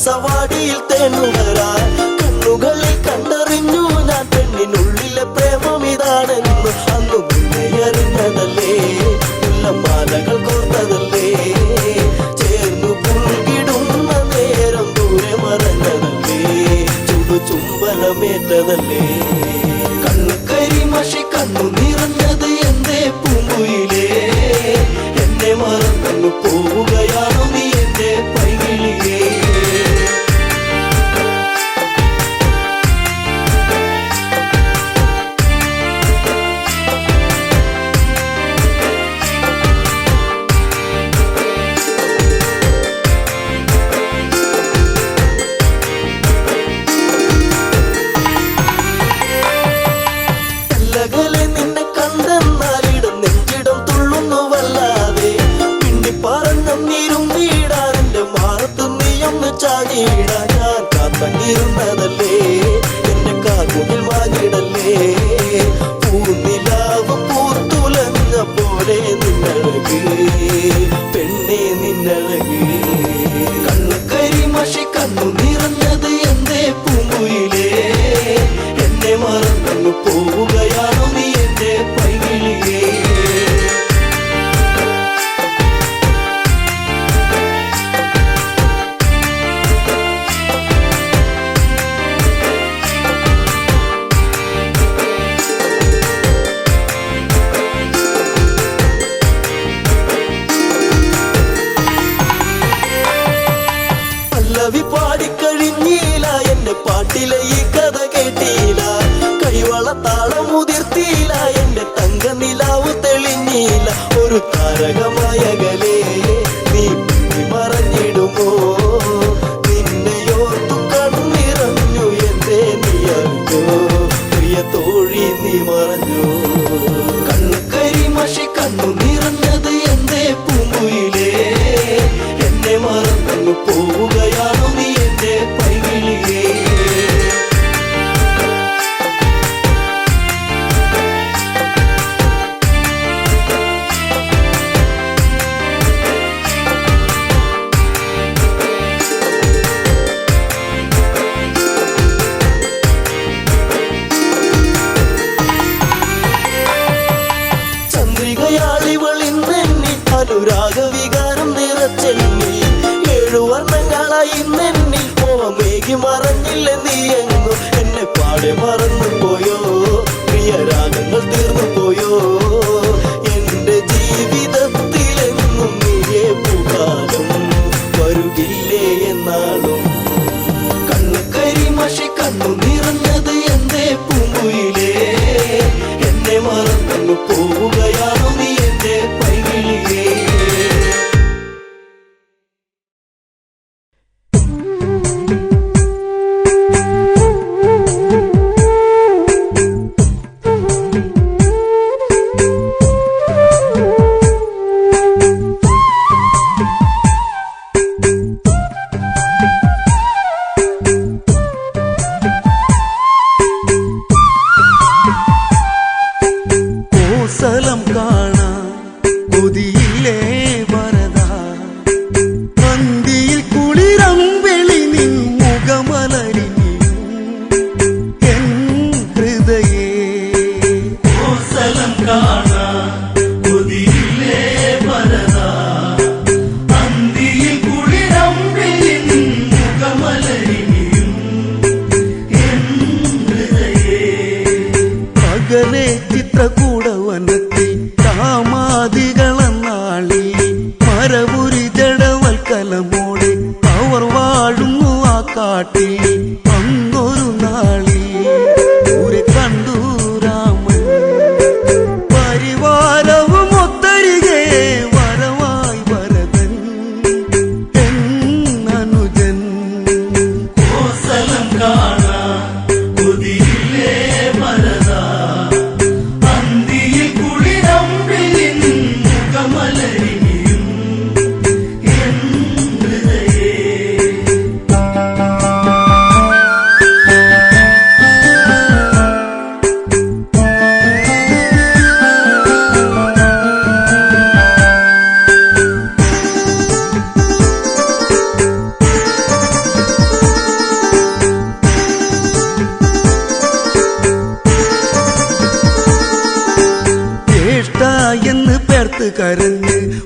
സവാടിയിൽ തേനുകരാൻ കണ്ണുകളിൽ കണ്ടറിഞ്ഞു ഞാൻ പെണ്ണിനുള്ളിലെ പ്രേമം ഇതാണെന്ന് അന്നു മുന്നേ അറിഞ്ഞതല്ലേ മുല്ലമാലകൾ കോർത്തതല്ലേ ചേർന്നു പുൽകിടുന്ന നേരം ദൂരെ മറഞ്ഞതല്ലേ ചുംബനമേറ്റതല്ലേ കണ്ണു കരിമഷി കണ്ണു നിറഞ്ഞത് എന്തേ പൂങ്കുയിലേ എന്നെ മറന്നു പോവുകയാണോ നീ എന്റെ പൈകിളിയേ ഞാൻ കാത്തങ്ങിരുന്നതല്ലേ എന്റെ കാർമുകിൽ വാങ്ങിടല്ലേ പൂനിലാവ് പൂത്തുലഞ്ഞ പോലെ നിന്നഴക് പെണ്ണെ നിന്നഴക് കണ്ണു കരിമഷി കണ്ണു നിറഞ്ഞത് എന്തേ പൂങ്കുയിലേ എന്നെ മറന്നു പോവുകയാണോ നീ എന്റെ പൈകിളിയേ പാടിക്കഴിഞ്ഞീല എന്റെ പാട്ടിലെ ഈ കഥ കേട്ടീല കൈവള താളമുതിർത്തീല എന്റെ തങ്ക നിലാവ് തെളിഞ്ഞീല ഒരു താരകമായകലേ നീ മറഞ്ഞിടുമോ നിന്നെയോർത്തു കണ്ണിറഞ്ഞു എന്തേ നീ അറിഞ്ഞോ പ്രിയ തോഴി നീ മറഞ്ഞു കണ്ണു കരിമഷി കണ്ണു നിറഞ്ഞത് എന്തേ പൂങ്കുയിലേ എന്നെ മറന്നു പോവുകയാണോ നീ എന്റെ പൈകിളിയേ ചന്ദ്രികയാളിവളിന്നെന്നി അനുരാഗവികാര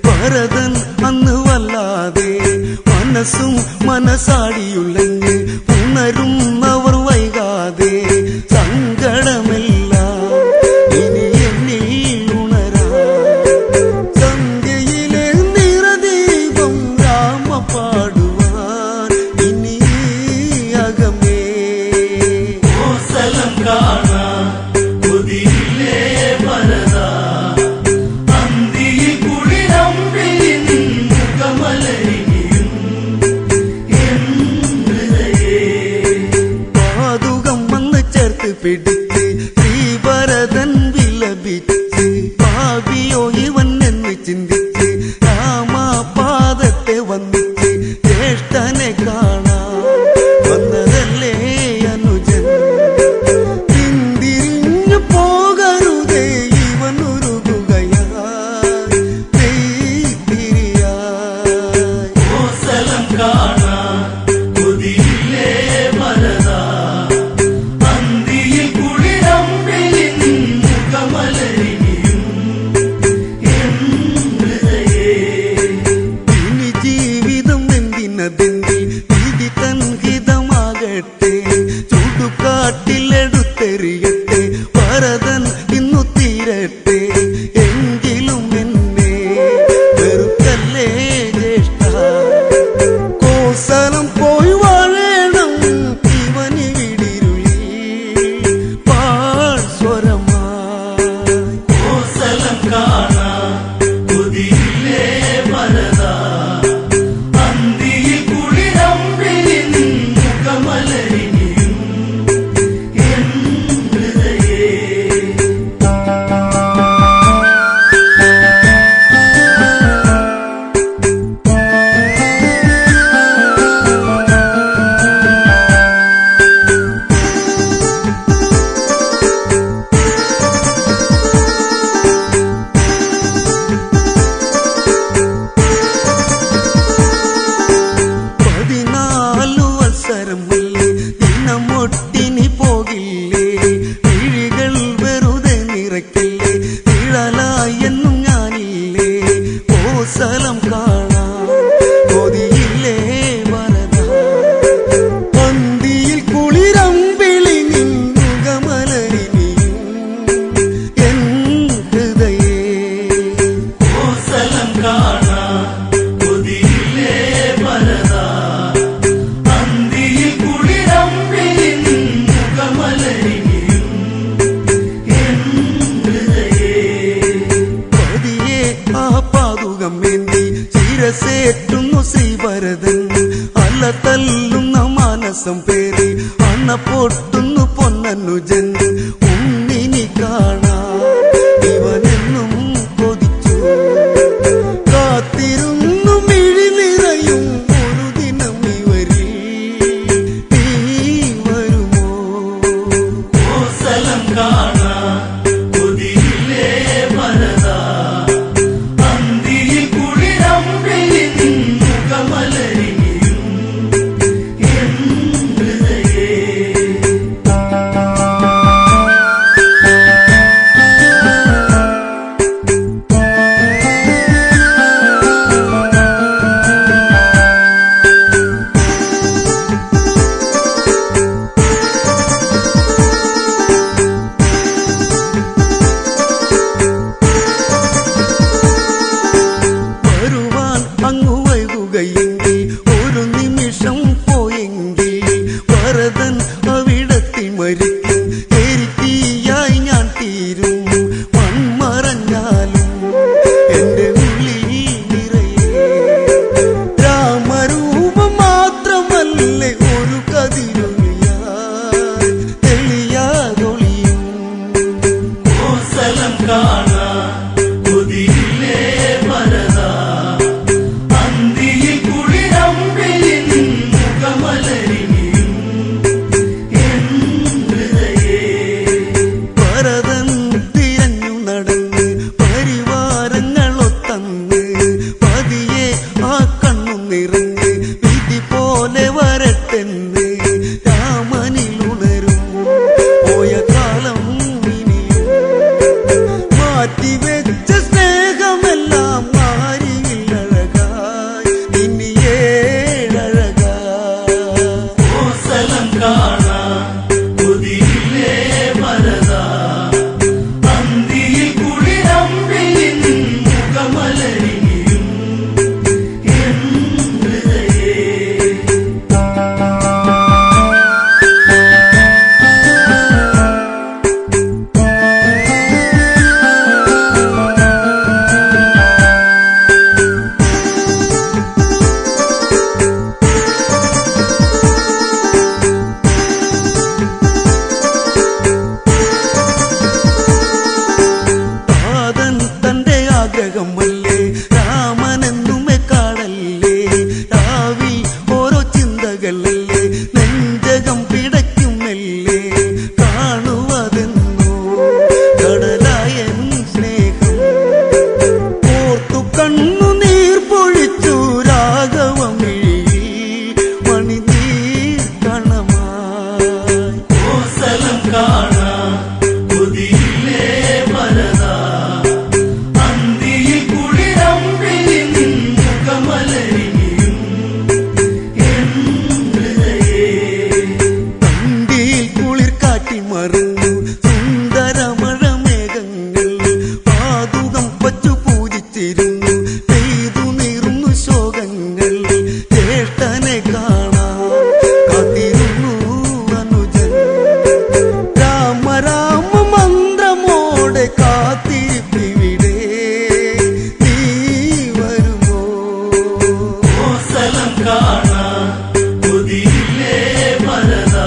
ഭരതൻ അന്ന് വല്ലാതെ മനസ്സും മനസാടിയുള്ളഞ്ഞ് ഉണരുന്നവർ വൈകാതെ സങ്കടമില്ല ഇനി എന്നിൽ ഉണരാ സന്ധ്യയിലെ നിറദീപം രാമ പാടുവാൻ ഇനി അകമേ കോസലം കാണാൻ കൊതിയില്ലേ ഭരത അന്തിയിൽ കുളിരമ്പിൽ മുഖമലരിയും പാതുകം വന്ന് ചേർത്ത് പിടിച്ച് ശ്രീഭരതൻ വിലപിച്ച് ഭാവിയോ ഇവൻ എന്ന് ചിന്തിച്ച് രാമപാദത്തെ വന്നിച്ച് ജ്യേഷ്ഠനെ കാണാൻ വന്നതല്ലേ അനുജൻ പിന്തിരിഞ്ഞു പോകരുതേ ഇവൻ ഉരുകുകയായി തിരിയായി കോസലം കാണാൻ കൊതിയില്ലേ ഭരത അന്തിയിൽ കുളിരമ്പിൽ മുഖമലരിയും ഇനി ജീവിതം എന്തിനതെന്തി വിധി തൻ ഹിതമാകട്ടെ ചുടുകാട്ടിലെടുത്തെറിയട്ടെ ഭരതൻ ഇന്നു തീരട്ടെ എങ്കിലും എന്നെ വെറുക്കല്ലേ ജ്യേഷ്ഠ കോസലം പോയി വാഴണം ഇവനി വിടിരുളി പാഴ്സ്വരമായി കോസലം കാണാൻ കൊതിയില്ലേ ഭരത അന്തിയിൽ കുളിരമ്പിൽ മുഖമലരിയും ദിനമൊട്ടിനി പോകില്ലേ വിഴികൾ വെറുതെ നിറയ്ക്കില്ലേ നിഴലായെന്നും ഞാനില്ലേ കോസലം കാണാൻ കൊതിയില്ലേ ഭരത പന്തിയിൽ കുളിരമ്പിളി നിന്നുകമലരിനിയും എൻ ഹൃദയേ കോസലം കാണാൻ കൊതിയില്ലേ ഭരത അന്തിയിൽ കുളിരമ്പിൽ മുഖമലരിയും പതിയെ ആ പാതുകം വേണ്ടി ശിരസേറ്റുന്നു ശ്രീഭരതൻ അല്ല തല്ലുന്ന മാനസം പേറി അണ്ണ പൊട്ടുന്നു പൊന്നനുജൻ ഉണ്ണിനി കാണാൻ ഇവനെന്നും കൊതിച്ചു കാത്തിരുന്നു മിഴി നിറയും ഒരു ദിനം ഇവരിൽ നീ വരുമോ കോസലം കാണാൻ കൊതിയില്ലേ ഭരത അന്തിയിൽ കുളിരമ്പിൽ മുഖമലരിയും ആ കാണാൻ കൊതിയില്ലേ മരതാ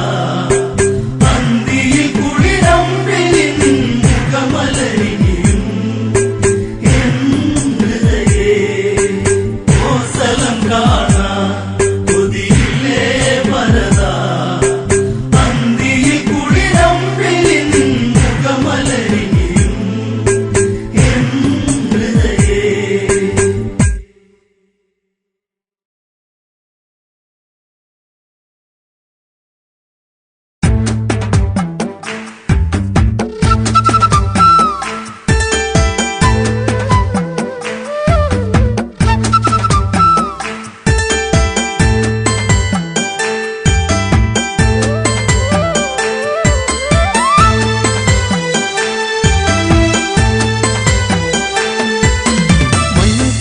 അന്തിയിൽ കുളിരമ്പിളിൻ മുഖമലരിനിയും എൻ ഹൃദയേ കോസലം കാണാൻ കൊതിയില്ലേ മരതാ അന്തിയിൽ കുളിരമ്പിളിൻ മുഖമലരിനിയും എൻ ഹൃദയേ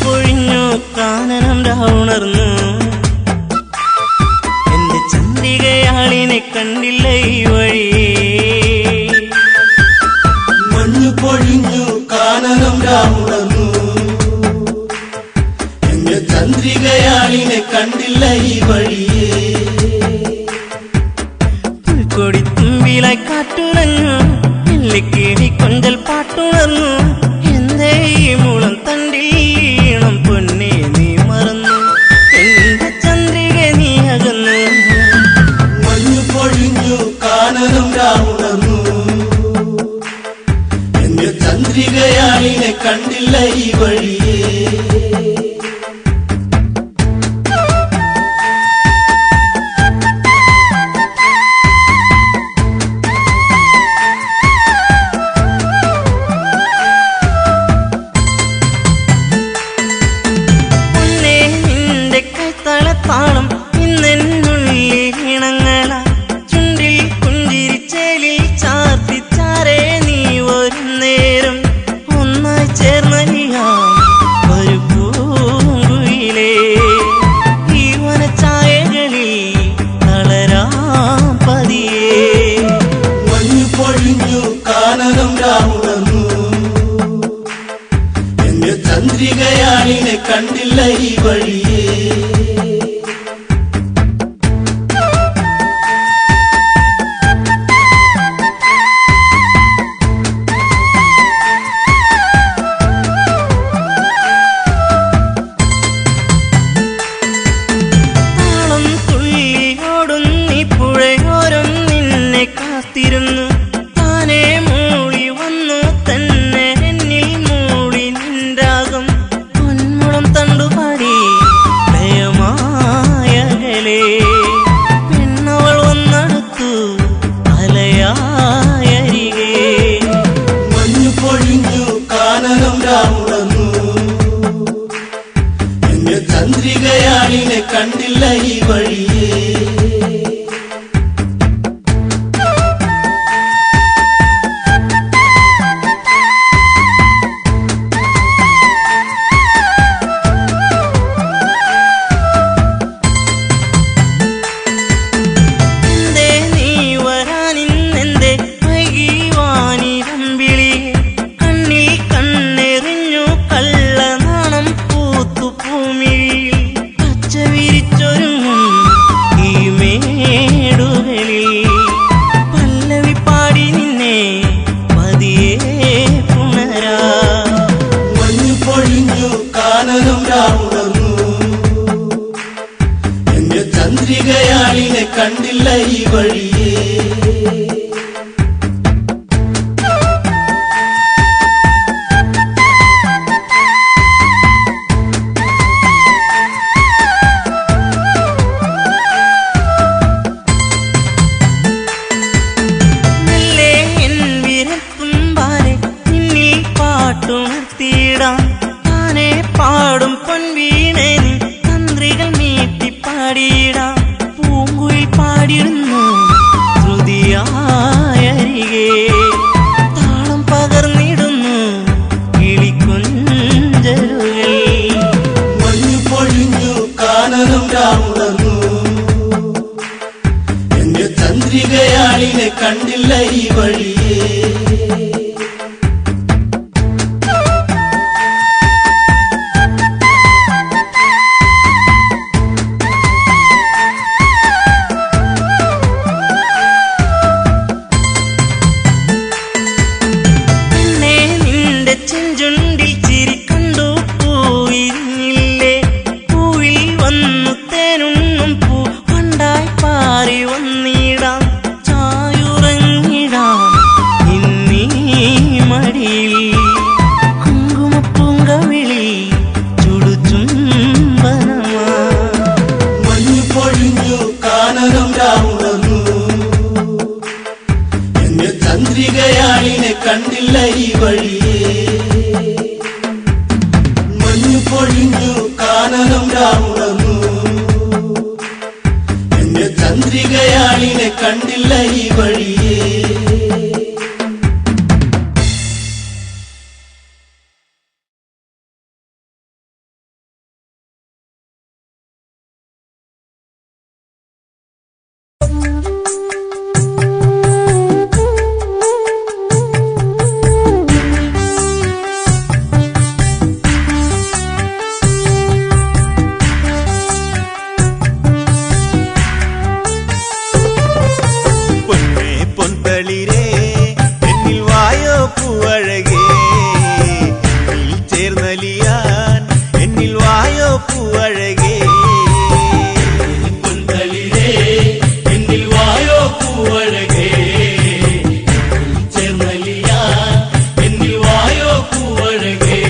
പൊഴിഞ്ഞു കാനനം ഉണർന്നു എന്റെ ചന്ദ്രികയാളിനെ കണ്ടില്ല ഈ വഴി മഞ്ഞു പൊഴിഞ്ഞു കാനനം രാമുണർന്നു എന്റെ ചന്ദ്രികയാളിനെ കണ്ടില്ല ഈ വഴിയേ പുൽക്കൊടി തുമ്പിലായി കാറ്റുലഞ്ഞു എല്ലിക്കിളി കൊഞ്ചൽ പാട്ടുണർന്നു എന്തേ ഈ മുളം തണ്ടിൽ ഈണം പൊന്നെ നീ മറന്നു എന്റെ ചന്ദ്രിക നീ അകന്നു മഞ്ഞു പൊഴിഞ്ഞു കാനനം രാമുണർന്നു എന്റെ ചന്ദ്രികയാളിനെ കണ്ടില്ല ഈ വഴിയേ പൊന്നേ നിന്റെ കൈത്തളത്താളം ഇന്നെന്നുള്ളിൽ ഇണങ്ങള ചുണ്ടിൽ പുഞ്ചിരിച്ചേലിൽ ചാർത്തിച്ചാരേ നീ വരും നേരം ഒന്നായി ചേർന്നലിയാം ഒരു പൂങ്കുയിലേ ഈ വനച്ചായകളിൽ തളരാം പതിയേ മഞ്ഞു പൊഴിഞ്ഞു കാനനം രാമുണർന്നു എന്റെ ചന്ദ്രികയാളിനെ കണ്ടില്ല ഈ വഴിയേ താളം തുള്ളിയോടുന്നി പുഴയോരം നിന്നെ കാത്തിരുന്നു താനേ മൂളി വന്നു തന്നെ എന്നിൽ മൂളി നിൻരാഗം പൊന്മുളം തണ്ടുപാടി ഭയമായകലേ പെണ്ണവൾ വന്നടുത്തു അലയായരികേ മഞ്ഞു പൊഴിഞ്ഞു കാനനം രാമുണർന്നു എന്റെ ചന്ദ്രികയാളിനെ കണ്ടില്ല ഈ വഴിയേ എന്തേ നീ വരാനിന്നെന്തേ വൈകി വാനിരമ്പിളി കണ്ണിൽ കണ്ണെറിഞ്ഞു കള്ളനാണം പൂത്തു ഭൂമിയിൽ പച്ച വിരിച്ചൊരുങ്ങും ഈ മേടുകളിൽ പല്ലവി പാടി നിന്നെ പതിയെ പുണരാ മഞ്ഞു പൊഴിഞ്ഞു കാനനം രാമുണർന്നു എന്റെ ചന്ദ്രികയാളിനെ കണ്ടില്ല ഈ വഴിയേ മെല്ലെ എൻ വിരൽത്തുമ്പാലെ നിന്നിൽ പാട്ടുണർത്തിയിടാം താനെ പാടും പൊൻവീണേ നീ തന്ത്രികൾ നീട്ടി പാടിയിടാം പൂങ്കുയിൽ പാടിടുന്നു ശ്രുതിയായരികെ താളം പകർന്നിടുന്നു കിളിക്കൊഞ്ചലുകൾ മഞ്ഞു പൊഴിഞ്ഞു കാനനം രാമുണർന്നു എന്റെ ചന്ദ്രികയാളിനെ കണ്ടില്ല ഈ വഴിയേ പൂവഴകേ പൊന്തളിരേ എന്നിൽ വായോ പൂവഴകേ ചേർന്നലിയാ എന്നിൽ വായോ പൂവഴകേ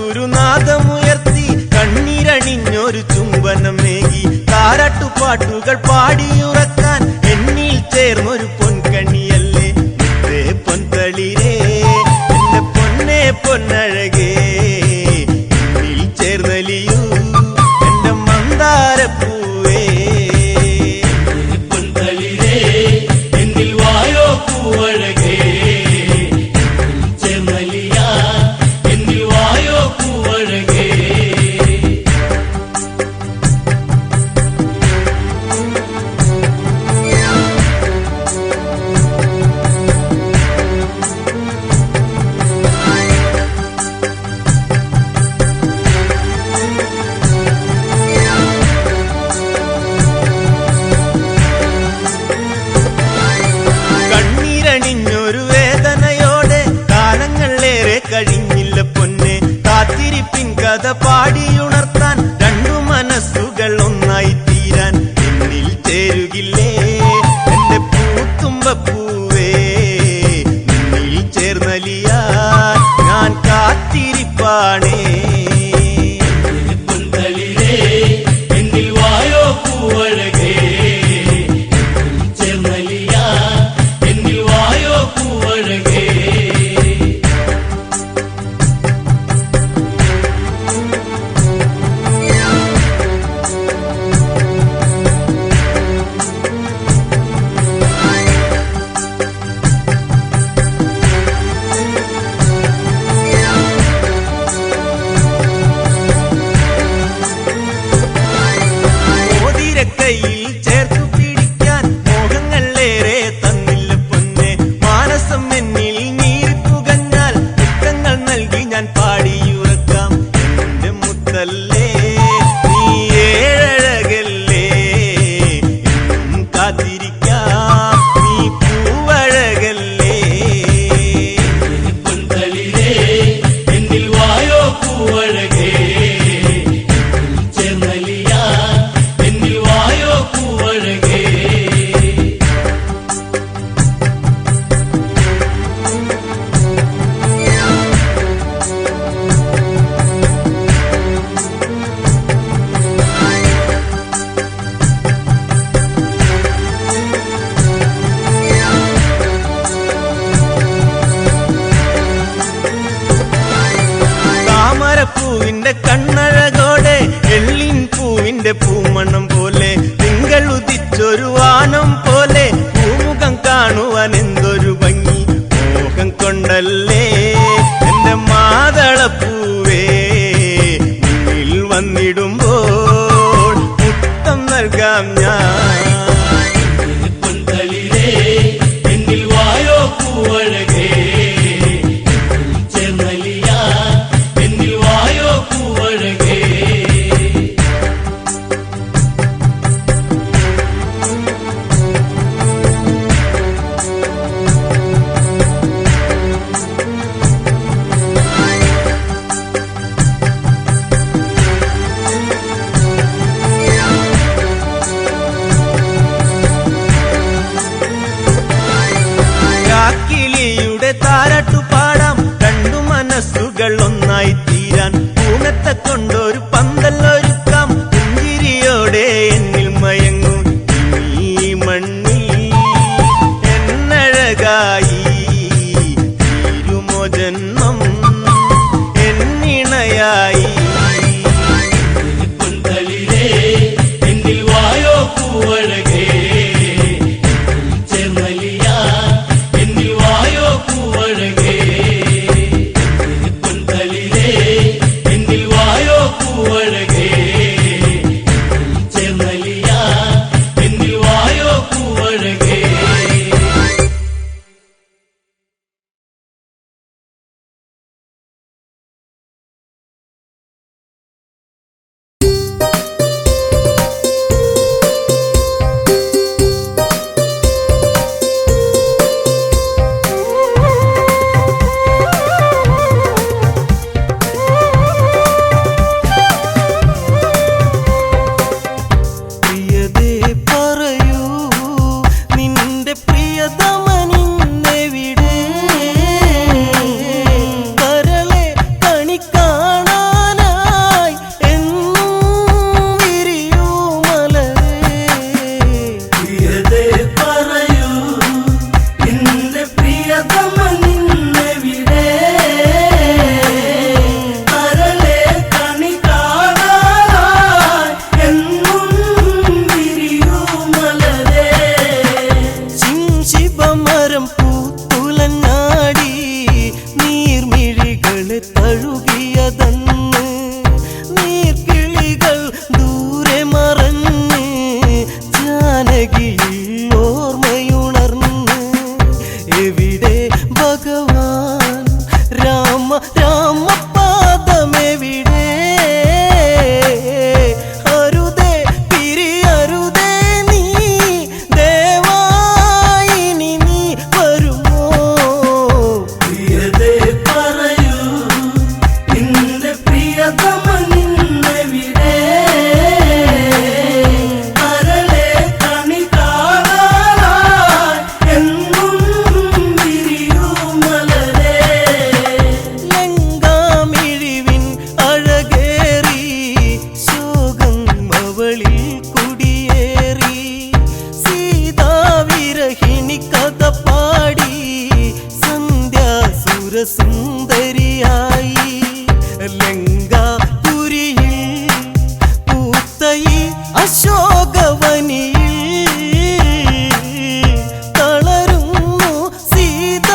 തമ്പുരുനാദമുയർത്തി കണ്ണീരണിഞ്ഞൊരു ചുംബനമേകി താരാട്ടുപാട്ടുകൾ പാടിയുറക്കാൻ എന്നിൽ ചേർന്നൊരു പൊൻകണിയല്ലേ മുത്തേ പൊൻതളിരേ എന്റെ പൊന്നേ പൊന്നഴകേ എന്നിൽ ചേർന്നലിയൂ എന്റെ മന്ദാരപ്പൂവേ പൊന്തളിരേ എന്നിൽ വായോ പൂവഴകേ ചേർന്നലിയാ എന്നിൽ വായോ പൂവഴകേ കണ്ണീരണിഞ്ഞൊരു വേദനയോടെ കാലങ്ങളേറെ കഴിഞ്ഞില്ല പൊന്നെ കാത്തിരിപ്പിൻ കഥ പാടിയുണർത്താൻ രണ്ടു മനസ്സുകൾ ഒന്നായി തീരാൻ എന്നിൽ ചേരുകില്ലേ എന്റെ പൂത്തുമ്പപ്പൂവേ നിന്നിൽ ചേർന്നലിയാൻ ഞാൻ കാത്തിരിപ്പാണേ പൊന്തളിരേ എന്നിൽ വായോ പൂവഴകേ ചേർന്നലിയാ എന്നിൽ വായോ പൂവഴകേ മോതിരക്കൈയിൽ ചേർത്തു പിടിക്കാൻ മോഹങ്ങളേറെ തന്നില്ല പൊന്നെ മാനസം എന്നിൽ നീരിപ്പുകഞ്ഞാൽ മുത്തങ്ങൾ നൽകി ഞാൻ പാടിയുറക്കാം എന്റെ മുത്തല്ലേ നീ ഏഴഴകല്ലേ എന്നും കാത്തിരിക്കാം നീ പൂവഴകല്ലേ പൊന്തളിരേ എന്നിൽ വായോ പൂവഴകേ ചേർന്നലിയാ എന്നിൽ വായോ പൂവഴകേ താമരപ്പൂവിന്റെ കണ്ണഴകോടെ എള്ളിൻ പൂവിന്റെ പൂമണം പോലെ തിങ്കൾ ഉദിച്ചൊരു വാനം പോലെ പൂമുഖം കാണുവാൻ എന്തൊരു ഭംഗി മോഹം കൊണ്ടല്ലേ എന്റെ മാതളപ്പൂവേ മുന്നിൽ വന്നിടുമ്പോൾ മുത്തം നൽകാം ഞാൻ പൊന്തളിരേ എന്നിൽ വായോ പൂവഴകേ ചേർന്നലിയാ എന്നിൽ വായോ പൂവഴകേ കിളിയുടെ താരാട്ടു പാടാം രണ്ടു മനസ്സുകൾ ഒന്നായി തീരാൻ പൂനത്തെ കൊണ്ടൊരു പന്തലൊരുക്കാം പുഞ്ചിരിയോടെ എന്നിൽ മയങ്ങും ഈ മണ്ണിൽ എന്നഴകായി തീരുമോ ജന്മം എന്നിണയായി പൊന്തളിരേ എന്നിൽ വായോ പൂവഴകേ ചേർന്നലിയാ എന്നിൽ വായോ പ്രിയതമനിന്നെവിടെ കരളെ കണി കാണാനായി എന്നും വിരിയൂ മലരേ പ്രിയതേ പറയൂ എന്റെ പ്രിയതമനിന്നെവിടെ കരളെ കണി കാണാനായി എന്നും വിരിയൂ മലരേ ശിവമരം പൂത്തുലഞ്ഞാടി നീർമിഴികളെ തഴുകിയതന്ന് നീർക്കിളികൾ ദൂരെ മറഞ്ഞ് ജാനകിയിൽ ഓർമ്മയുണർന്ന് എവിടെ ഭഗവാൻ രാമ രാമപാദമെവിടെ അരുതേ പിരിയരുതേ നീ ദേവായിനി നീ വരുമോ പ്രിയതേ പറയൂ എന്റെ പ്രിയതമനിന്നെവിടെ കരളെ കണി കാണാനായി എന്നും വിരിയൂ മലരേ ലങ്കാമിഴിവിൻ അഴകേറി ശോകം അവളിൽ കുടിയേറി സീതാവിരഹിണി കഥ പാടി സന്ധ്യാസുരസുന്ദരിയായി ലങ്കാപുരിയിൽ പൂത്തയി അശോകവനിയിൽ തളരുന്നു സീത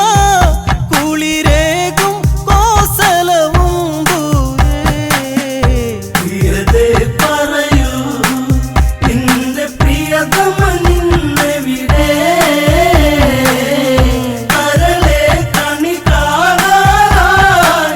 കുളിരേകും കോസലവും ദൂരെ പ്രിയതേ പറയൂ എന്റെ പ്രിയതമനിന്നെവിടെ കരളെ കണി കാണാനായി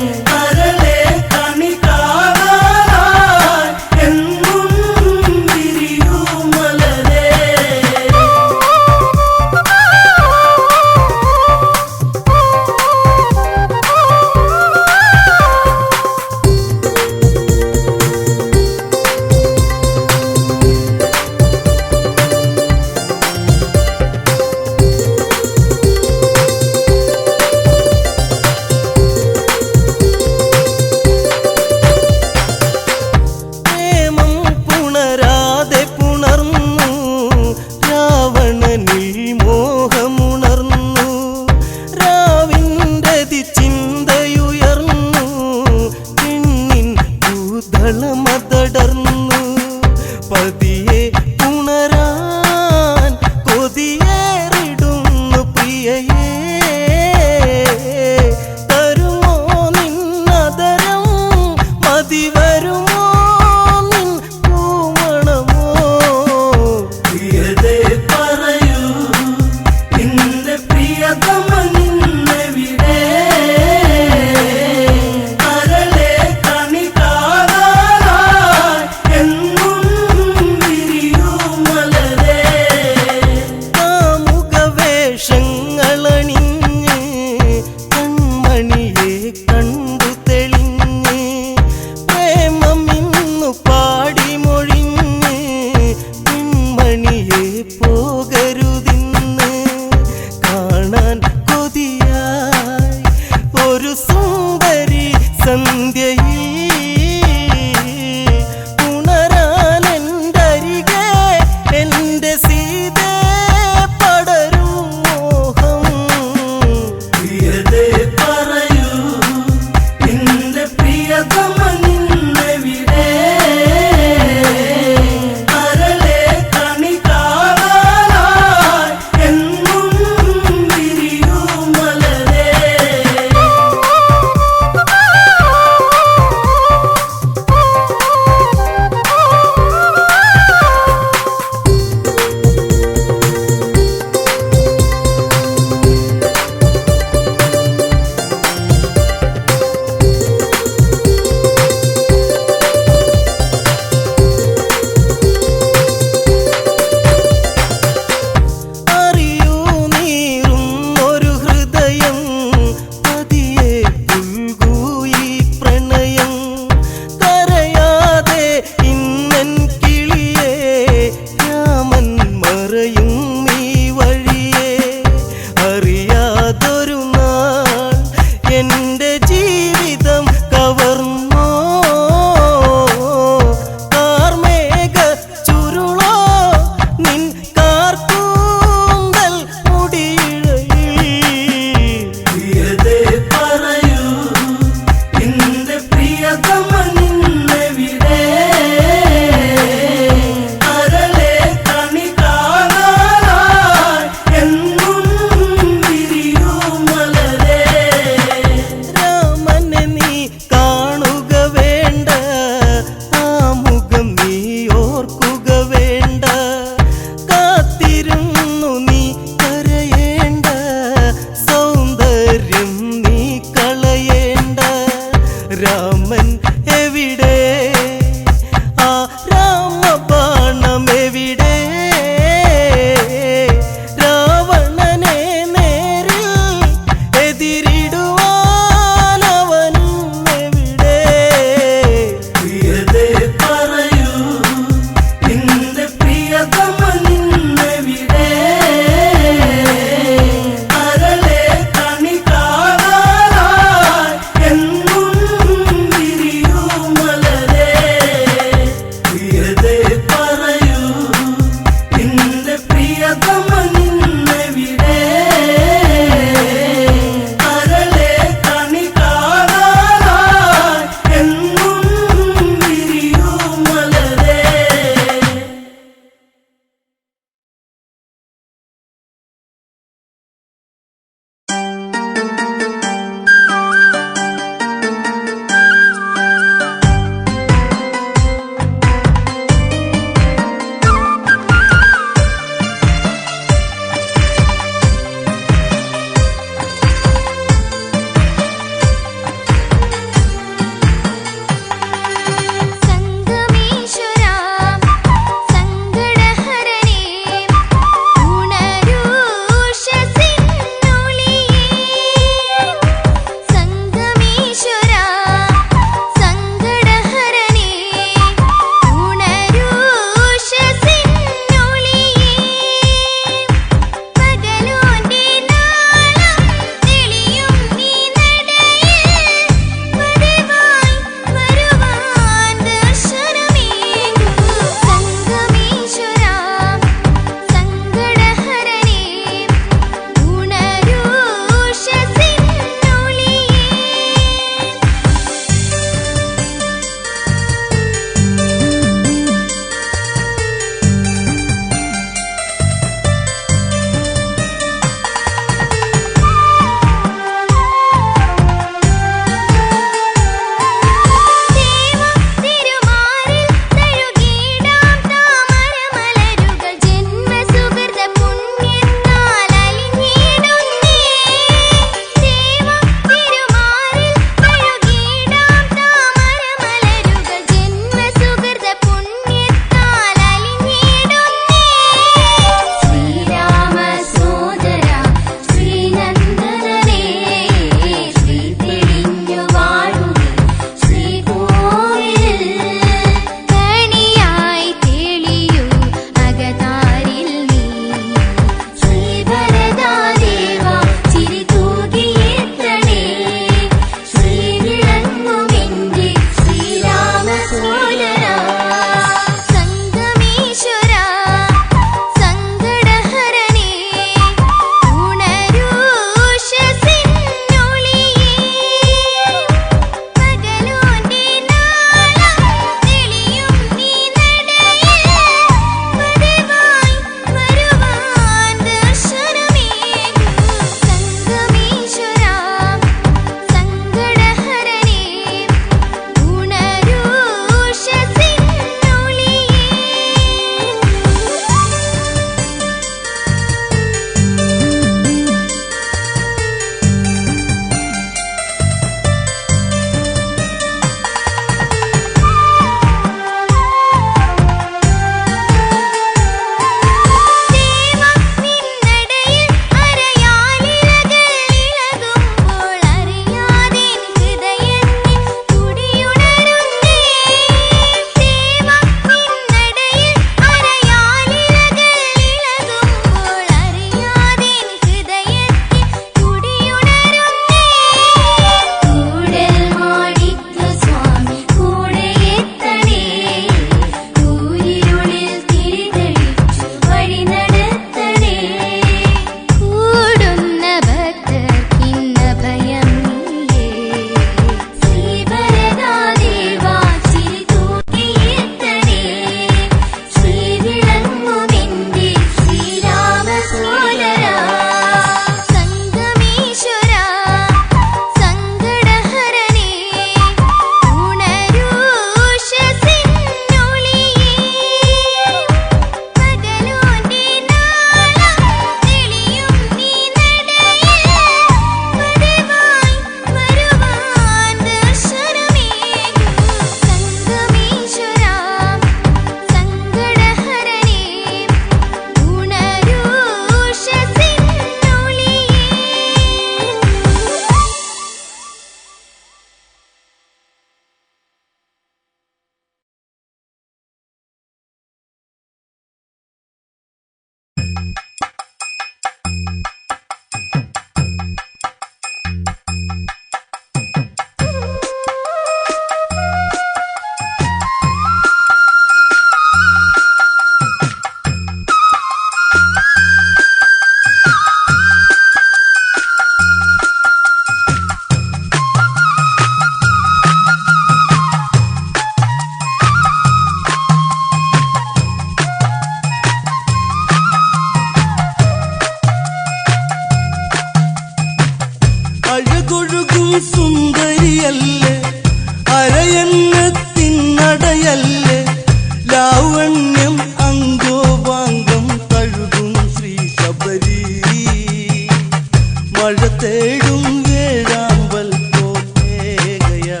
മഴ തേടും വേഴാമ്പൽ പോകയാ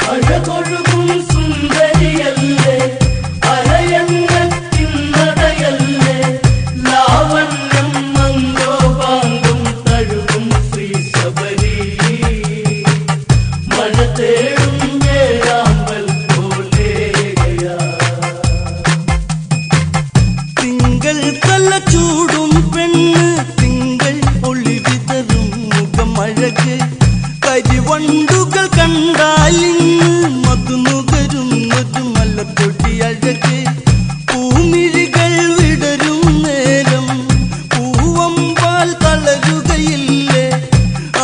അഴകൊഴുകും സുന്ദരിയല്ലേ അരയങ്ങത്തിൻ നടയല്ലേ ലാവണ്യം മംഗോപാങ്കും തഴുകും ശ്രീ ശബരി മഴ തേടും വേഴാമ്പൽ പോലെയാ തിങ്കൾ കല്ല ചൂടും പെണ്ണ് തിങ്കൾ ഒളി വിതറും മുഖം അഴക് കരിവണ്ടുകൾ കണ്ടാലിങ് മധുനുകരും ഒരു മലപ്പൊടി അഴക് പൂമിഴികൾ വിടരും നേരം പൂവമ്പാൽ തളരുകയില്ലേ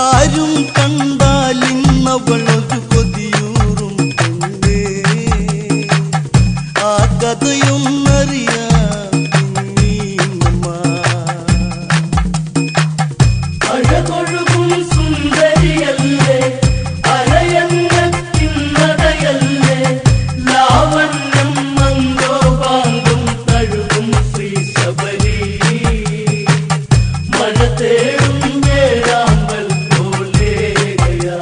ആരും കണ്ടാലിന്നവളൊരു കൊതിയൂറും പെണ്ണേ ആ കഥയൊന്നറിയാം അഴകൊഴുകും സുന്ദരിയല്ലേ അരയങ്ങത്തിൻ നടയല്ലേ ലാവണ്യം മംഗോപാങ്കും തഴുകും ശ്രീ ശബരി മഴ തേടും വേഴാമ്പൽ പോലെയാ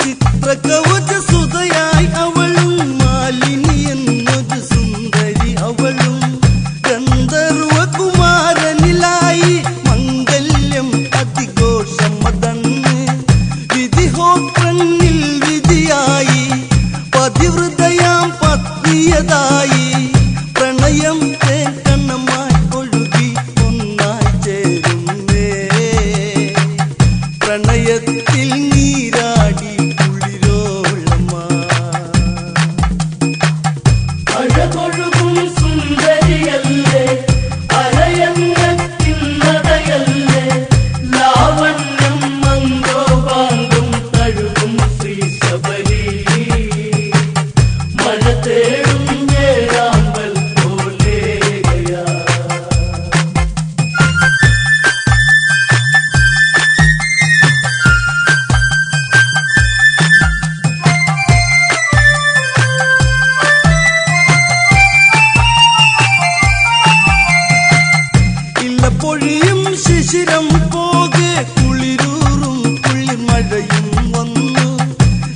ചിത്രകവച സുതയായി അവളും മാലിനി എന്നൊരു സുന്ദരി അവളും ഗന്ധർവ കുമാരനിലായി മംഗല്യം അതിഘോഷമതന്ന് വിധിഹോത്രങ്ങളിൽ വിധിയായി പതിവൃതയാം പത്നിയതായി പ്രണയം തേക്കണ്ണമായി ഒഴുകി ഒന്നായി ചേരുന്നേ പ്രണയത്തിൽ നീരാടി കുളിരോളമാ അഴകൊഴുകും സുന്ദരിയല്ലേ അരയങ്ങത്തിൻ നടയല്ലേ ലാവണ്യം മംഗോപാങ്കും തഴുകും ശ്രീ ശബരി മഴ തേടും വേഴാമ്പൽ പോലെയാ ഇല്ല പൊഴിയും ശിശിരം പോകെ കുളിരൂറും കുളിമഴയും വന്നു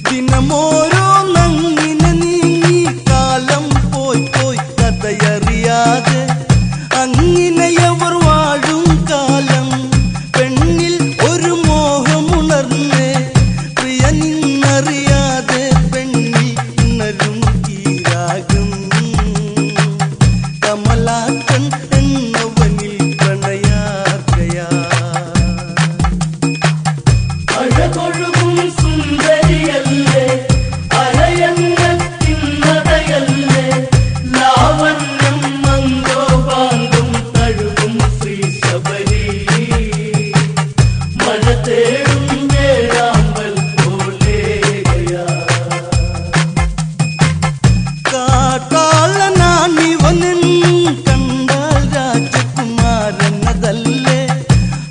ദിനമോരോ നങ്ങിനെ നീങ്ങി കാലം പോയി പോയി കഥയറിയാതെ അങ്ങിനെയവർ വാഴും കാലം പെണ്ണിൽ ഒരു മോഹമുണർന്നേ പ്രിയ നിന്നറിയാതെ പെണ്ണിൽ ഉണരും ഈ രാഗം കമലാക്കൻ എന്നവനിൽ പ്രണയാർക്കയാ അഴകൊഴുകും സുന്ദരിയല്ലേ അരയങ്ങത്തിൻ നടയല്ലേ ലാവണ്യം മംഗോപാങ്കും തഴുകും ശ്രീ ശബരി മഴ തേടും വേഴാമ്പൽ പോലെയാ കാട്ടാളനാണിവനെന്നും കണ്ടാൽ രാജകുമാരനതല്ലേ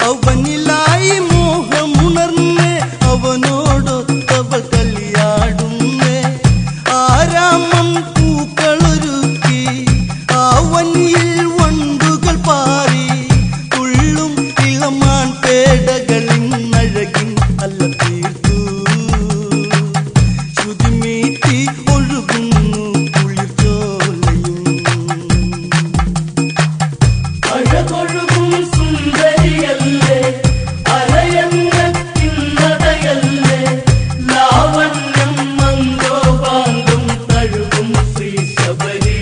അവനിലായി മോഹമുണർന്നേ അവനോടൊത്തവൾ കളിയാടുന്നേ ആരാമം പൂക്കളൊരുക്കി ആവനിയിൽ വണ്ടുകൾ പാറി തുള്ളും ഇളമാൻ പേടകളിൻ അഴകിൻ അല്ല തീർത്തു ശ്രുതിമീട്ടി ഒഴുകുന്നു കുളിർച്ചോലയും അഴകൊഴുകും സുന്ദരിയല്ലേ അരയങ്ങത്തിൻ നടയല്ലേ ലാവണ്യം മംഗോപാങ്കും തഴുകും ശ്രീ ശബരി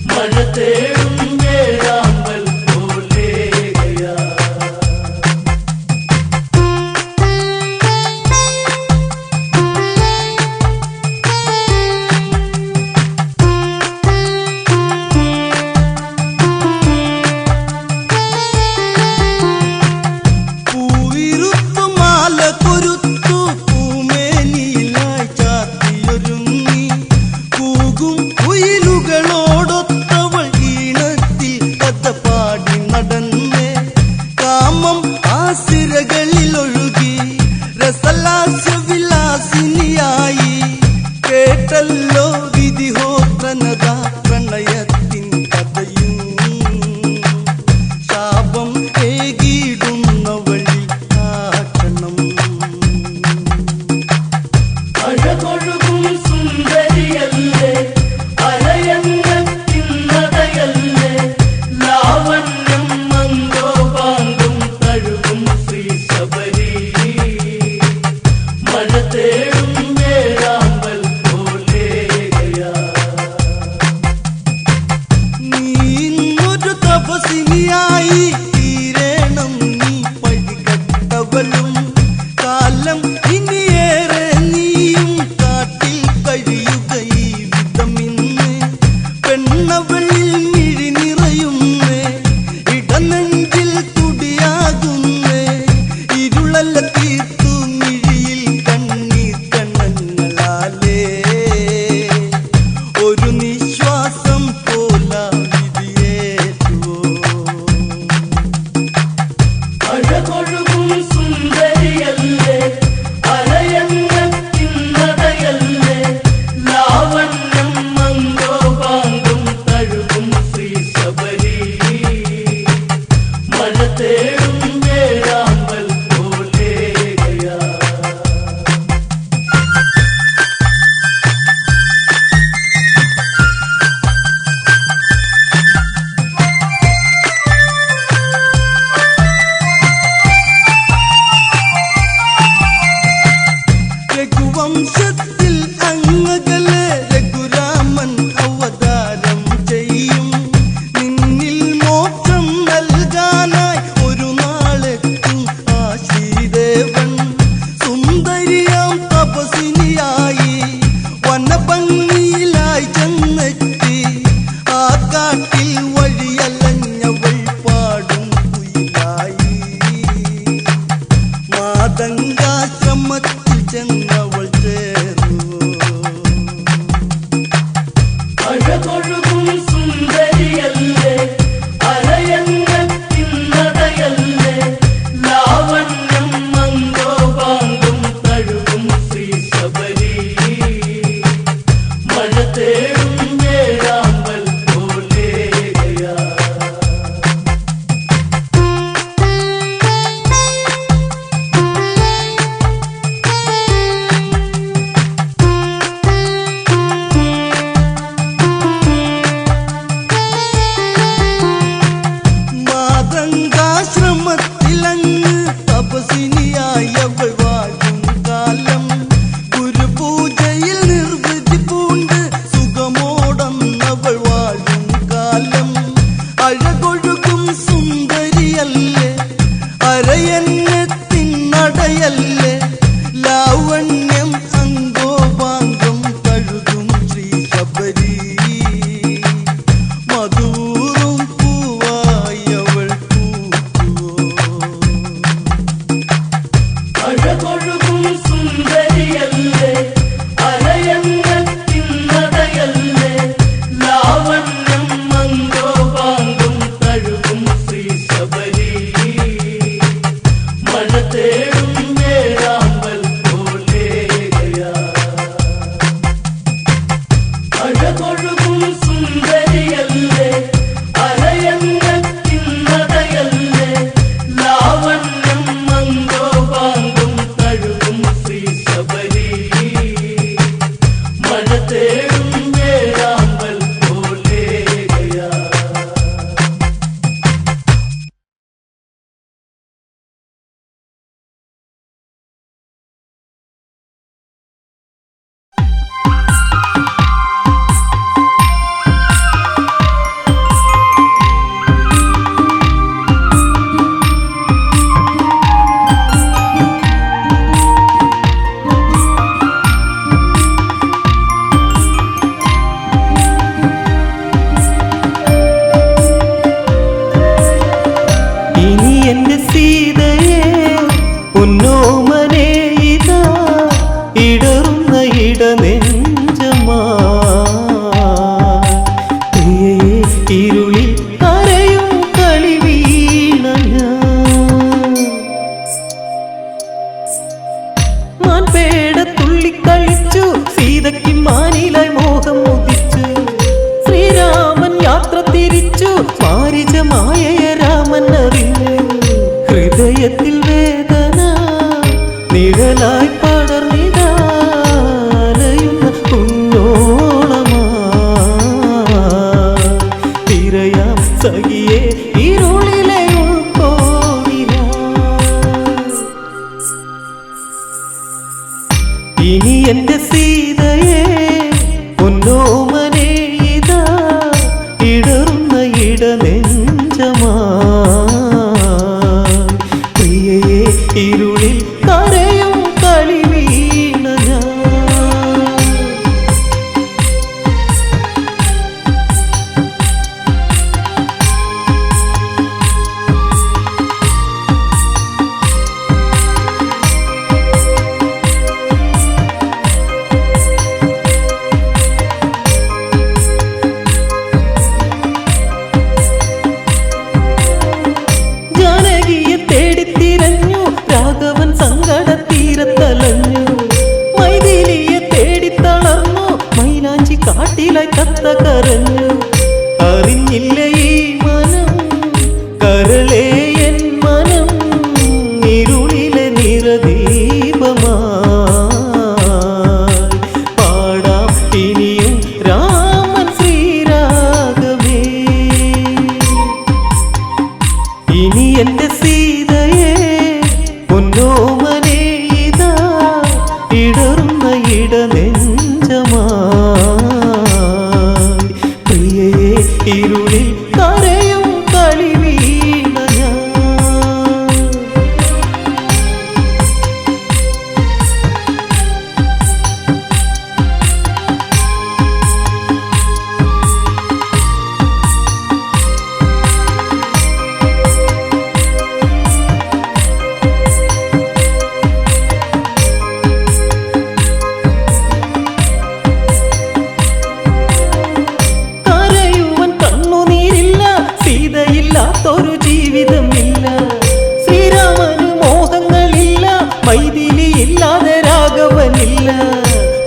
മഴ തേടും വേഴാമ്പൽ പോലെയാ പൂവിരുത്തു മാല കൊരുത്തു പൂമേനിയിലായി ചാത്തിയൊരുങ്ങി കൂകും കുയിലുകളോടൊത്തവൾ ഈണത്തിൽ കഥ പാടി നടന്നേ കാമം ആസിരകളിലൊഴുകി രസലാസ്യ വിലാസിനിയായി കേട്ടല്ലോ വിധിഹോത്രനത പ്രണയത്തിൻ കഥയും കണ്ണവളിൽ മിഴി നിറയുന്നേ ഇടനെഞ്ചിൽ തുടിയാകുന്നേ ഇരുളല്ല തീർത്തു മിഴിയിൽ കണ്ണീർ കണ്ണങ്ങളാലേ ഒരു നിശ്വാസം പോല വിധിയേറ്റുവോ അഴകൊഴുകും സുന്ദരിയല്ലേ അരയന്നത്തിന്നതയല്ലേ ലാവണ്യം മംഗോപാങ്കും തഴുകും ശ്രീ ശബരി മഴ തേടും വേഴാമ്പൽ പോലേകയാ രഘുവംശത്തിൽ അങ്ങകലെ രഘുരാമൻ അവതാരം ചെയ്യും നിന്നിൽ മോക്ഷം നൽകാനായി ഒരു നാളെത്തും ആ ശ്രീദേവൻ സുന്ദരിയാം തപസിനിയായി വനഭംഗിയിലായി ചെന്നെത്തി ആ കാട്ടിൽ വഴിയലഞ്ഞവൾ പാടും കുയിലായി മാതംഗാശ്രമത്തിൽ ചെന്നവൾ ചേർന്നു അഴകൊഴുകും സുന്ദരിയല്ലേ അരയന്നത്തിന്നതയല്ലേ ലാവണ്യം മംഗോപാങ്കും തഴുകും ശ്രീ ശബരി മഴ തേടും വേഴാമ്പൽ പോലേകയാ മാതംഗാശ്രമത്തിലങ്ങ് തപസിനിയായി അവൾ വാഴും കാലം ഗുരുപൂജയിൽ നിർവൃതി പൂണ്ട് സുഖമോടന്നവൾ വാഴും കാലം അഴകൊഴുകും സുന്ദരിയല്ലേ അരയന്നത്തിനടയല്ലേ ലാവണ്യം അങ്കോപാങ്കം കഴുകും ശ്രീ ശബരി മധുറും പൂവായി അവൾ പൂക്കുവോ അഴകൊഴുകും സുന്ദരിയല്ലേ അരയന്നത്തിന്നതയല്ലേ ലാവണ്യം മംഗോപാങ്കും തഴുകും ശ്രീ ശബരി മഴ തേടും വേഴാമ്പൽ പോലേകയാ അഴകൊഴുകും സുന്ദരിയല്ലേ അരയന്നത്തിന്നതയല്ലേ ലാവണ്യം മംഗോപാങ്കും തഴുകും ശ്രീ ശബരി മഴ തേടും വേഴാമ്പൽ പോലേകയാ ഇനി എന്റെ സീതയെ പൊന്നോമനെ ഇതാ ഇടറുന്ന ഇടനെഞ്ചമാ പ്രിയയെ ഇരുളിൽ കരയും കളി വീണ ഞാൻ പേട തുള്ളിക്കളിച്ചു സീതയ്ക്ക് മാനിലായി മോഹം ഉദിച്ചു ശ്രീരാമൻ യാത്ര തിരിച്ചു മാരിജമായ രാമൻ അറിഞ്ഞു ഹൃദയത്തിൽ വേദന നിഴലായി പടർന്നിടാലയുന്ന കുഞ്ഞോളമാ തിരയ അറിഞ്ഞില്ല ഈ മനം കരളേ എൻ മനം ഇരുളിലെ നിറദീപമായി പാടാം ഇനിയും രാമൻ ശ്രീരാഗമേ. ഇനി എന്റെ സീതയെ പൊന്നോമനെ ഇതാ ഇടറുന്ന ഇടനെഞ്ചമായി പ്രിയയെ ഇരുളിൽ കരയും കളി വീണ ഞാൻ. കരയുവൻ കണ്ണുനീരില്ല സീതയില്ലാത്തൊരു ജീവിതമില്ല. ശ്രീരാമന് മോഹങ്ങളില്ല മൈഥിലിയില്ലാതെ രാഘവനില്ല.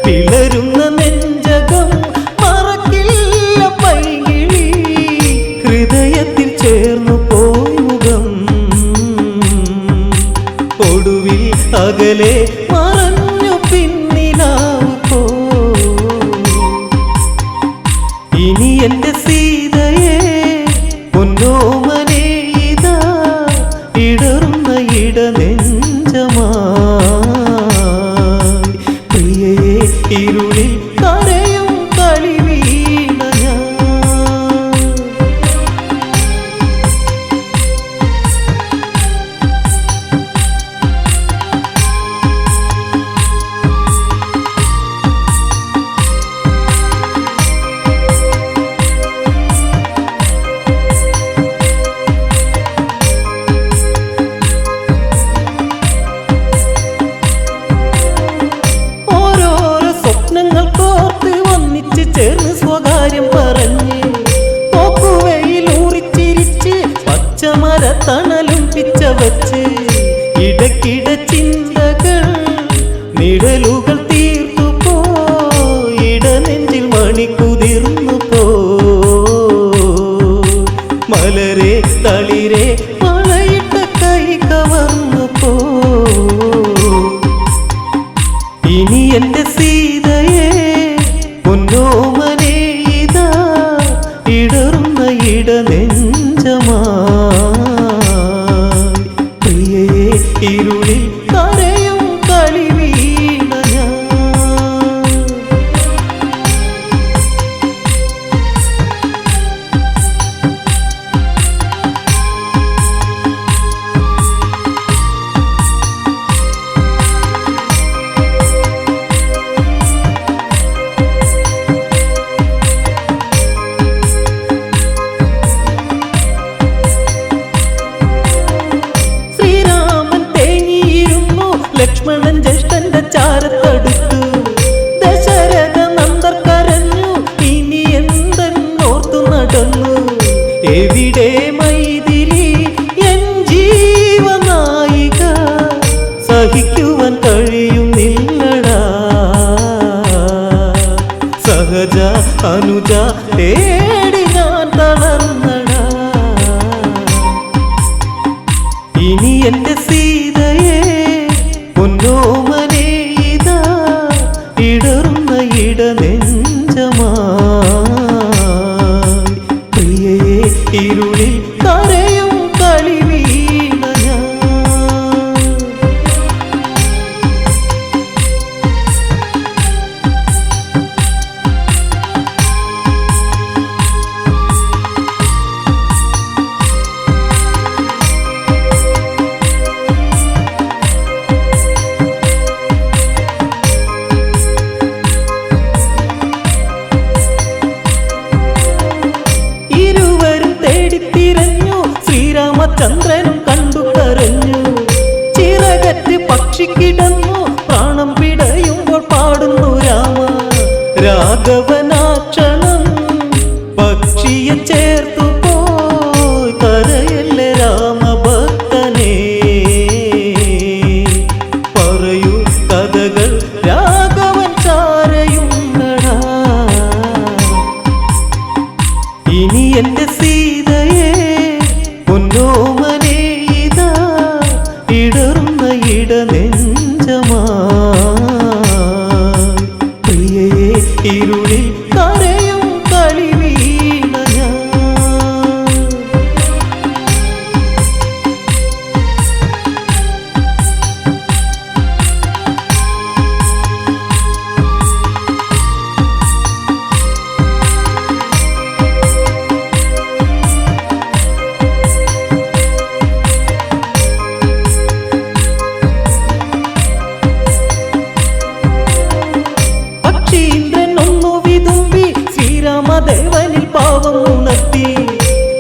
പിളരുന്ന നെഞ്ചകം മറക്കില്ല പൈകിളി ഹൃദയത്തിൽ ചേർന്നു പോയി മുഖം ഒടുവിൽ അകലെ മറഞ്ഞു പിന്നിലാവ് പോ. ഇനി എന്റെ സീതയെ പൊന്നോമനെ ഇതാ ഇടറുന്ന ഇടനെഞ്ചമായി പ്രിയയെ ഇരുളിൽ കരയും കളി വീണ ഞാൻ. ഓരോരോ സ്വപ്നങ്ങൾ കോർത്ത് ഒന്നിച്ച് ചേർന്ന് സ്വകാര്യം പറഞ്ഞ് പോക്കുവയിൽ ഊറിച്ചിരിച്ച് പച്ചമര തണലും പിച്ച വച്ച് ഇടയ്ക്കിട ചിന്തകൾ നിഴലുകൾ തീർത്തു പോയിട നെഞ്ചിൽ മണി കുതിർന്നു പോ. മലരെ തളിരെ മഴയിട്ട കൈ കവർന്നു പോ. ഇനി എന്റെ സീതയെ പൊന്നോമനെ ഇതാ ഇടറുന്ന ഇടനെഞ്ചമായി പ്രിയയെ ഇരുളിൽ കരയും കളി വീണ ഞാൻ. ശ്രീരാമൻ തേങ്ങിയിരുന്നു ലക്ഷ്മണൻ ജ്യേഷ്ഠന്റെ ചാരത്തടുത്തു. ദശരഥ നന്ദർ കരഞ്ഞു ഇനി എന്തെന്നോർത്തു നടന്നു. എവിടെ മൈഥിലി എൻ ജീവനായിക സഹിക്കുവാൻ കഴിയുന്നില്ലടാ. സഹജ അനുജ തേടി ഞാൻ തളർന്നടാ. ഇനി എന്റെ സീതയെ പൊന്നോമനെ ഇതാ ഇടറുന്ന ഇടനെഞ്ചമായി പ്രിയയെ ഇരുളിൽ കരയും കളി വീണ ഞാൻ. ഇരുവരും തേടിത്തിരഞ്ഞു ശ്രീരാമചന്ദ്രനും കണ്ടു കരഞ്ഞു. ചിറകറ്റ് പക്ഷിക്കിടന്നു പ്രാണം പിടയുമ്പോൾ പാടുന്നു രാമ. രാഘവനാക്ഷണം പക്ഷിയെ ചേർത്തു പോയി കരയല്ലേ രാമഭക്തനെ. പറയൂ കഥകൾ രാഘവൻ ചാരയുണ്ടടാ. ഇനി എന്റെ സീതയെ പൊന്നോമനെ ഇതാ ഇടറുന്ന ഇടനെഞ്ചമാ പ്രിയയെ ഇരുളിൽ കരയും കളി വീണ ഞാൻ ദേവനിൽ പാവം ഉണർത്തി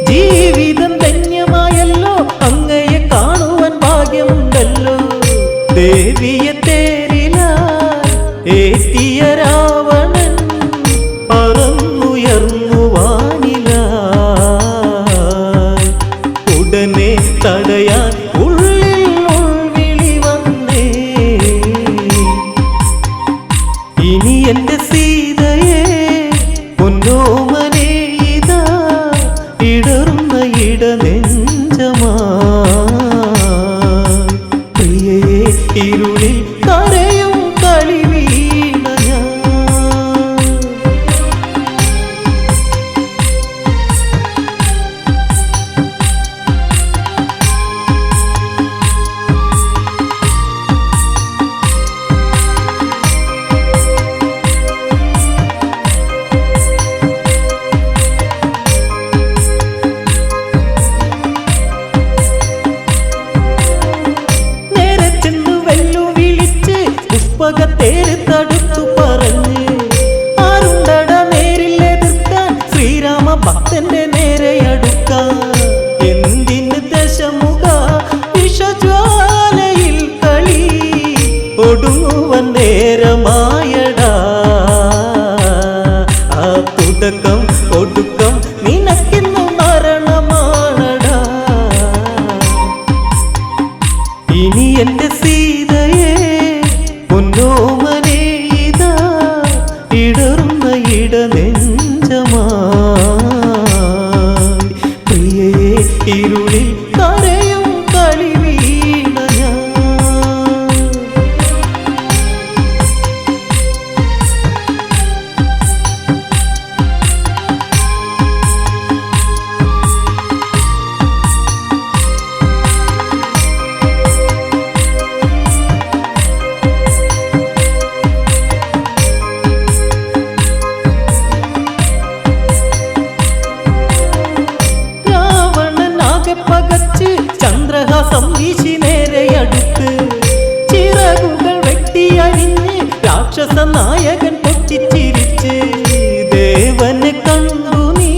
ജീവിതം ധന്യമായല്ലോ അങ്ങയെ കാണുവാൻ ഭാഗ്യമുണ്ടല്ലോ ദേവിയെ തേരിലായി ഏറ്റിയ രാവണൻ പറന്നുയർന്നു വാനിലായി ഉടനെ തടയാൻ ഉള്ളിൽ ഉൾവിളി വന്നേ ഇനി എന്റെ സീതയെ പൊന്നോമനെ ഇതാ ഇടറുന്ന ഇടനെഞ്ചമാ പ്രിയയെ ഇരുളിൽ കരയും കളി വീണ ഞാൻ പുഷ്പകത്തേര് തടുത്തു പറഞ്ഞ് ആരുണ്ടട നേരിൽ എതിർക്കാൻ ശ്രീരാമ ഭക്തന്റെ നേരെ അടുക്കാൻ എന്തിന് ദശമുഖ വിഷജ്വാലയിൽ കളി ഒടുങ്ങുവൻ നേരമായടാ ആ തുടക്കം ഒടുക്കം നിനക്കിന്നു മരണമാണടാ ഇനി എന്റെ സീതയെ പൊന്നോമനെ ഇതാ ഇടറുന്ന ഇടനെഞ്ചമാ പ്രിയയെ ഇരുളിൽ കരയും കളി വീണ ഞാൻ പകച്ച് ചന്ദ്രഹാസം വീശി നേരെ അടുത്ത് ചിറകുകൾ വെട്ടിയരിഞ്ഞ് രാക്ഷസ നായകൻ പൊട്ടിച്ചിരിച്ച് ദേവനെ കണ്ടു നീ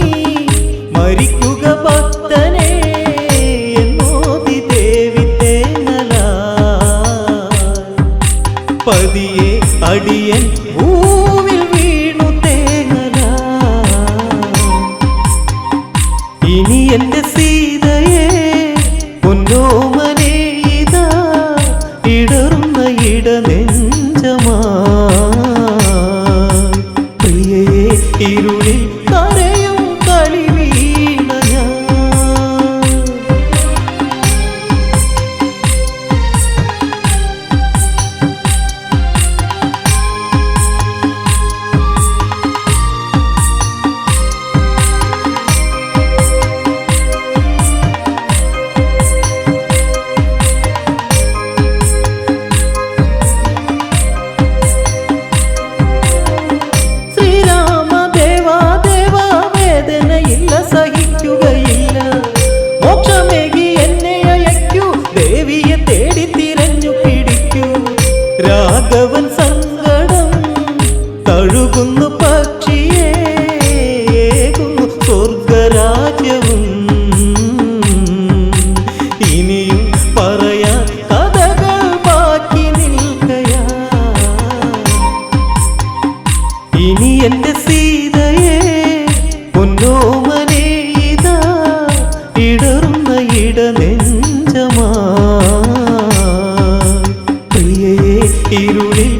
മരിക്കുക ഭക്തനെ എന്നോതി ദേവി തേങ്ങല പതിയെ അടിയൻ ഭൂവിൽ വീണു തേങ്ങല ഇനി എന്റെ സീതയെ പൊന്നോമനെ ഇതാ ഇടറുന്ന ഇടനെഞ്ചമാ പ്രിയയെ ഇരുളിൽ കരയും കളി വീണ ഞാൻ സഹിക്കുകയില്ല മോക്ഷമേകി എന്നെ അയക്കൂ ദേവിയെ തേടി തിരഞ്ഞു പിടിക്കൂ രാഘവൻ സങ്കടം തഴുകുന്നു പക്ഷിയെ ഏകുന്നു സ്വർഗരാജ്യവും ഇനിയും പറയാൻ കഥകൾ ബാക്കി നിൽക്കയാ ഇനി എന്റെ സീതയെ പൊന്നോമനെ ഇതാ ഇടറുന്ന ഇടനെഞ്ചമാ പ്രിയയെ ഇരുളിൽ